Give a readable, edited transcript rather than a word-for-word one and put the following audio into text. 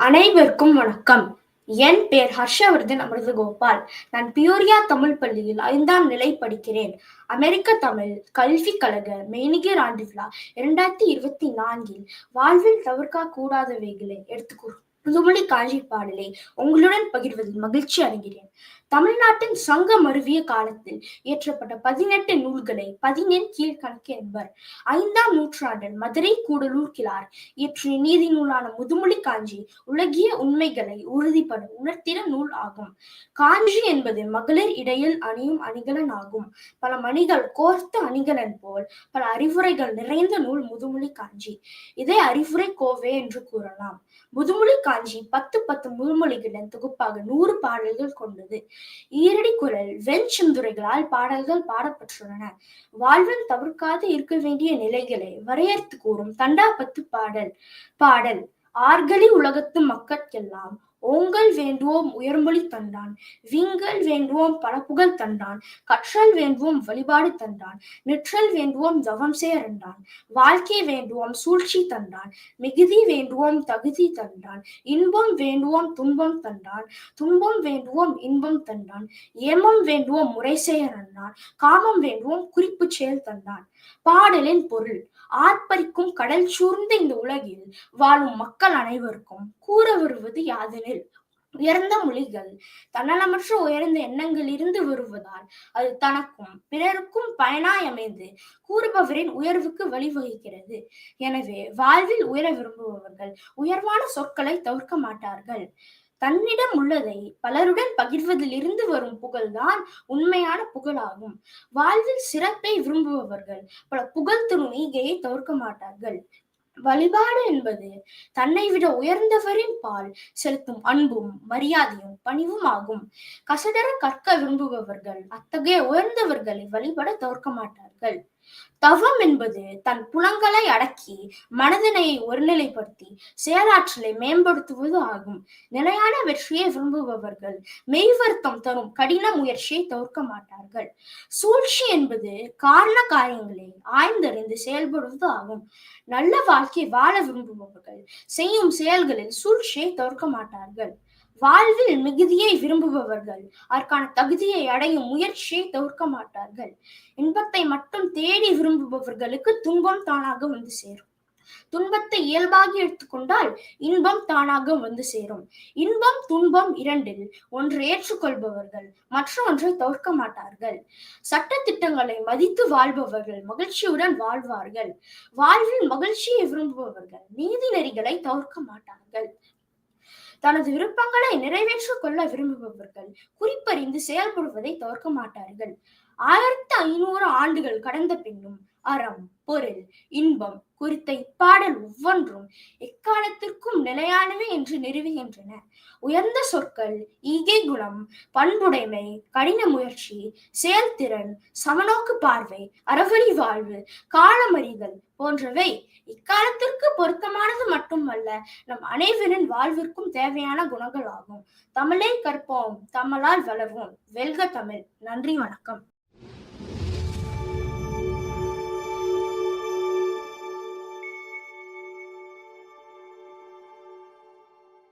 அனைவருக்கும் வணக்கம். என் பெயர் ஹர்ஷவர்தன் அமிர்தகோபால். நான் பியூரியா தமிழ் பள்ளியில் 5ஆம் நிலை படிக்கிறேன். அமெரிக்க தமிழ் கல்விக் கழக மெய்நிகர் ஆண்டு விழா 2024 வாழ்வில் தவிர்க்க கூடாதவைகளை எடுத்துக்கூறும் முதுமொழி காஞ்சி பாடலை உங்களுடன் பகிர்வதில் மகிழ்ச்சி அடைகிறேன். தமிழ்நாட்டின் சங்கம் மருவிய காலத்தில் இயற்றப்பட்ட 18 நூல்களை 18 கீழ்கணக்கு என்பர். 5ஆம் நூற்றாண்டில் மதுரை கூடலூர் கிழார் இயற்றிய நீதி நூலான முதுமொழி காஞ்சி உலகிய உண்மைகளை உறுதிப்பட உணர்த்தின நூல் ஆகும். காஞ்சி என்பது மகளிர் இடையில் அணியும் அணிகலன் ஆகும். பல மணிகள் கோர்த்த அணிகலன் போல் பல அறிவுரைகள் நிறைந்த நூல் முதுமொழி காஞ்சி. இதை அறிவுரை கோவை என்று கூறலாம். முதுமொழி காஞ்சி 10 முதுமொழிகளின் தொகுப்பாக 100 பாடல்கள் கொண்டது. ஈரடி குரல் வெண்சிந்துரைகளால் பாடல்கள் பாடப்பட்டுள்ளன. வாழ்வில் தவிர்க்காது இருக்க வேண்டிய நிலைகளை வரையறுத்து கூறும் தண்டா 10 பாடல் ஆர்களி உலகத்து மக்கட்கெல்லாம் ஓங்கல் வேண்டுவோம் உயர்மொழி தந்தான், வீங்கல் வேண்டுவோம் பல புகழ் தந்தான், கற்றல் வேண்டுவோம் வழிபாடு தந்தான், நிற்றல் வேண்டுவோம் தவம் சேரண்டான், வாழ்க்கை வேண்டுவோம் சூழ்ச்சி தந்தான், மிகுதி வேண்டுவோம் தகுதி தந்தான், இன்பம் வேண்டுவோம் துன்பம் தந்தான், துன்பம் வேண்டுவோம் இன்பம் தந்தான், ஏமம் வேண்டுவோம் முறை செயரண்டான், காமம் வேண்டுவோம் குறிப்பு செயல் தந்தான். பாடலின் பொருள்: ஆர்ப்பரிக்கும் கடல் சூழ்ந்த இந்த உலகில் வாழும் மக்கள் அனைவருக்கும் கூற வருவது யாதெனில், உயர்ந்த மொழிகள் தன்னலமற்ற உயர்ந்த எண்ணங்கள் இருந்து வருவதால் அது தனக்கும் பிறருக்கும் பயனாய் அமைந்து கூறுபவரின் உயர்வுக்கு வழிவகுக்கிறது. எனவே வாழ்வில் உயர விரும்புபவர்கள் உயர்வான சொற்களை தவிர்க்க மாட்டார்கள். தன்னிடம் உள்ளதை பலருடன் பகிர்வதில் இருந்து வரும் புகழ்தான் உண்மையான புகழாகும். வாழ்வில் சிறப்பை விரும்புபவர்கள் பல புகழ் தரும் ஈகையை தவிர்க்க மாட்டார்கள். வழிபாடு என்பது தன்னை விட உயர்ந்தவரின் பால் செலுத்தும் அன்பும் மரியாதையும் பணிவும் ஆகும். கசடர கற்க விரும்புபவர்கள் அத்தகைய உயர்ந்தவர்களை வழிபட தவிர்க்க மாட்டார்கள். தவம் என்பது தன் புலங்களை அடக்கி மனதினை ஒருநிலைப்படுத்தி செயலாற்றலை மேம்படுத்துவது ஆகும். நிலையான வெற்றியை விரும்புபவர்கள் மெய்வருத்தம் தரும் கடின முயற்சியை தவிர்க்க மாட்டார்கள். சூழ்ச்சி என்பது காரண காரியங்களை ஆய்ந்தறிந்து செயல்படுவது ஆகும். நல்ல வாழ்க்கை வாழ விரும்புபவர்கள் செய்யும் செயல்களில் சூழ்ச்சியை தவிர்க்க மாட்டார்கள். வாழ்வில் மிகுதியை விரும்புபவர்கள் அதற்கான தகுதியை அடையும் முயற்சியை தவிர்க்க மாட்டார்கள். இன்பத்தை மட்டும் தேடி விரும்புபவர்களுக்கு துன்பம் தானாக வந்து சேரும். துன்பத்தை இயல்பாக எடுத்துக்கொண்டால் இன்பம் தானாக வந்து சேரும். இன்பம் துன்பம் இரண்டில் ஒன்று ஏற்றுக்கொள்பவர்கள் மற்ற ஒன்றை தவிர்க்க மாட்டார்கள். சட்ட திட்டங்களை மதித்து வாழ்பவர்கள் மகிழ்ச்சியுடன் வாழ்வார்கள். வாழ்வில் மகிழ்ச்சியை விரும்புபவர்கள் நீதி நெறிகளை தவிர்க்க மாட்டார்கள். தனது விருப்பங்களை நிறைவேற்றிக் கொள்ள விரும்புபவர்கள் குறிப்பறிந்து செயல்படுவதை தவிர்க்க மாட்டார்கள். 1500 ஆண்டுகள் கடந்த பின்னும் அறம், பொருள், இன்பம் குறித்த இப்பாடல் ஒவ்வொன்றும் எக்காலத்திற்கும் நிலையானவை என்று நிறுவுகின்றன. உயர்ந்த சொற்கள், ஈகை குணம், பண்புடைமை, கடின முயற்சி, செயல்திறன், சமநோக்கு பார்வை, அறவழி வாழ்வு, காலமறிதல் போன்றவை இக்காலத்திற்கு பொருத்தமானது மட்டுமல்ல, நம் அனைவரின் வாழ்விற்கும் தேவையான குணங்கள் ஆகும். தமிழை கற்போம், தமிழால் வளர்வோம். வெல்க தமிழ். நன்றி, வணக்கம்.